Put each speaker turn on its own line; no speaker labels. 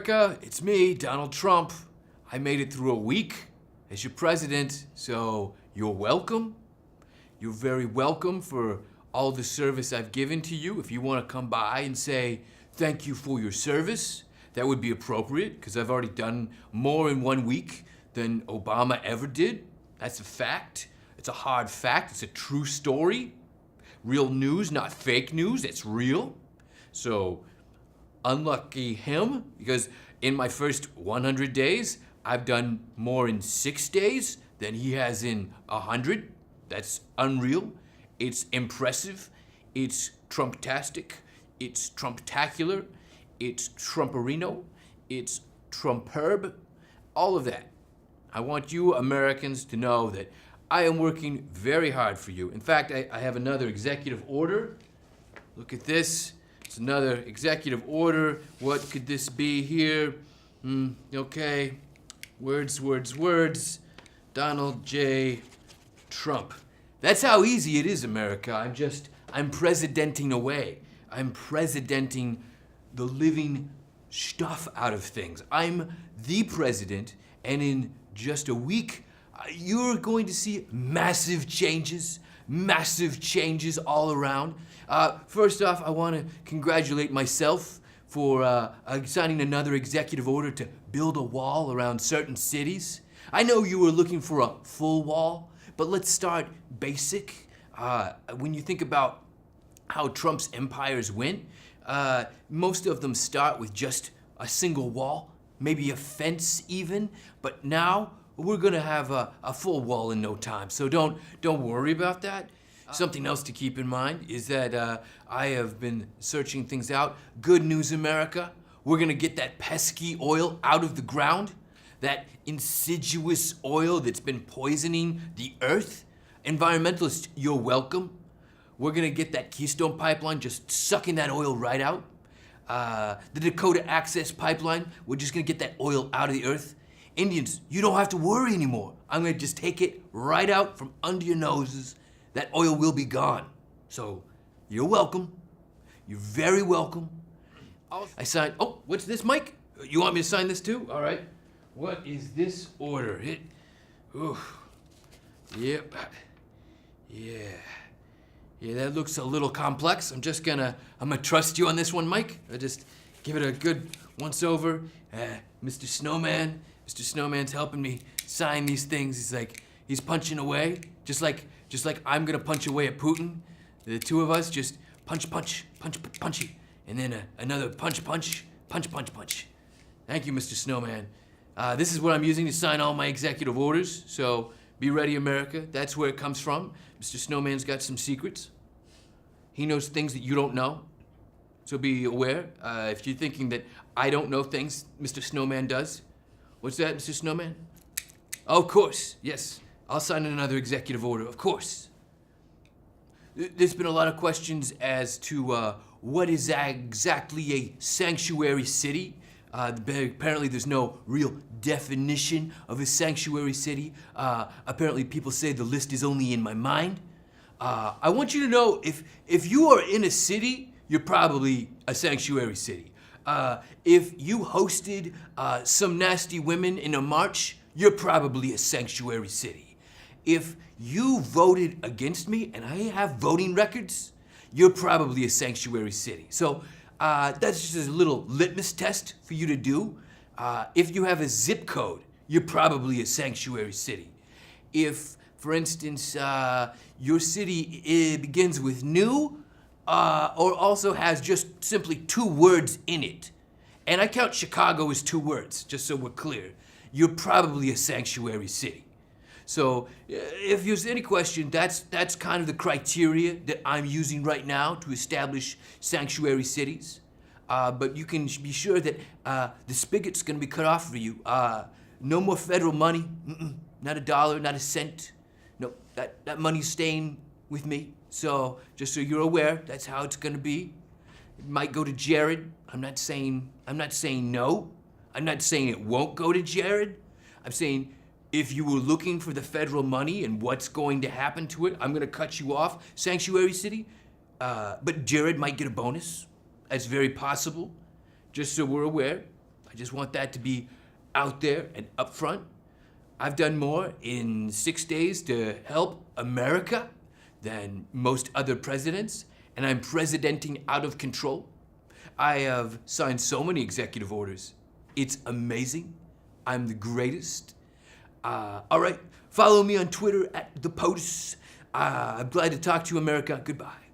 America, it's me, Donald Trump. I made it through a week as your president, so you're welcome. You're very welcome for all the service I've given to you. If you want to come by and say thank you for your service, that would be appropriate, because I've already done more in 1 week than Obama ever did. That's a fact. It's a hard fact. It's a true story. Real news, not fake news. It's real. So, unlucky him, because in my first 100 days, I've done more in 6 days than he has in 100. That's unreal. It's impressive. It's Trumptastic. It's Trumptacular. It's Trumperino. It's Trumperb. All of that. I want you Americans to know that I am working very hard for you. In fact, I have another executive order. Look at this. It's another executive order. What could this be here? Okay. Words. Donald J. Trump. That's how easy it is, America. I'm presidenting away. I'm presidenting the living stuff out of things. I'm the president, and in just a week, you're going to see massive changes all around. First off, I want to congratulate myself for signing another executive order to build a wall around certain cities. I know you were looking for a full wall, but let's start basic. When you think about how Trump's empires went, most of them start with just a single wall, maybe a fence even, but now we're gonna have a full wall in no time, so don't worry about that. Something else to keep in mind is that I have been searching things out. Good news, America. We're gonna get that pesky oil out of the ground, that insidious oil that's been poisoning the earth. Environmentalists, you're welcome. We're gonna get that Keystone Pipeline just sucking that oil right out. The Dakota Access Pipeline, we're just gonna get that oil out of the earth. Indians, you don't have to worry anymore. I'm gonna just take it right out from under your noses. That oil will be gone. So, you're welcome. You're very welcome. I signed, oh, what's this, Mike? You want me to sign this too? All right. What is this order? Yep. Yeah, that looks a little complex. I'm gonna trust you on this one, Mike. I just give it a good once over. Mr. Snowman. Mr. Snowman's helping me sign these things. He's punching away, just like I'm gonna punch away at Putin. The two of us just punch, and then another punch. Thank you, Mr. Snowman. This is what I'm using to sign all my executive orders, so be ready, America. That's where it comes from. Mr. Snowman's got some secrets. He knows things that you don't know, so be aware. If you're thinking that I don't know things, Mr. Snowman does. What's that, Mr. Snowman? Oh, of course, yes. I'll sign another executive order, of course. There's been a lot of questions as to what is exactly a sanctuary city. Apparently there's no real definition of a sanctuary city. Apparently people say the list is only in my mind. I want you to know if you are in a city, you're probably a sanctuary city. If you hosted some nasty women in a march, you're probably a sanctuary city. If you voted against me, and I have voting records, you're probably a sanctuary city. So that's just a little litmus test for you to do. If you have a zip code, you're probably a sanctuary city. If, for instance, your city begins with new, or also has just simply 2 words in it, and I count Chicago as 2 words, just so we're clear, you're probably a sanctuary city. So if there's any question, that's kind of the criteria that I'm using right now to establish sanctuary cities. But you can be sure that the spigot's gonna be cut off for you. No more federal money, not a dollar, not a cent. No, that money's staying with me. So just so you're aware, that's how it's gonna be. It might go to Jared. I'm not saying no. I'm not saying it won't go to Jared. I'm saying if you were looking for the federal money and what's going to happen to it, I'm gonna cut you off, sanctuary city. But Jared might get a bonus. That's very possible. Just so we're aware. I just want that to be out there and up front. I've done more in 6 days to help America than most other presidents, and I'm presidenting out of control. I have signed so many executive orders. It's amazing. I'm the greatest. All right, follow me on Twitter at @ThePotus. I'm glad to talk to you, America. Goodbye.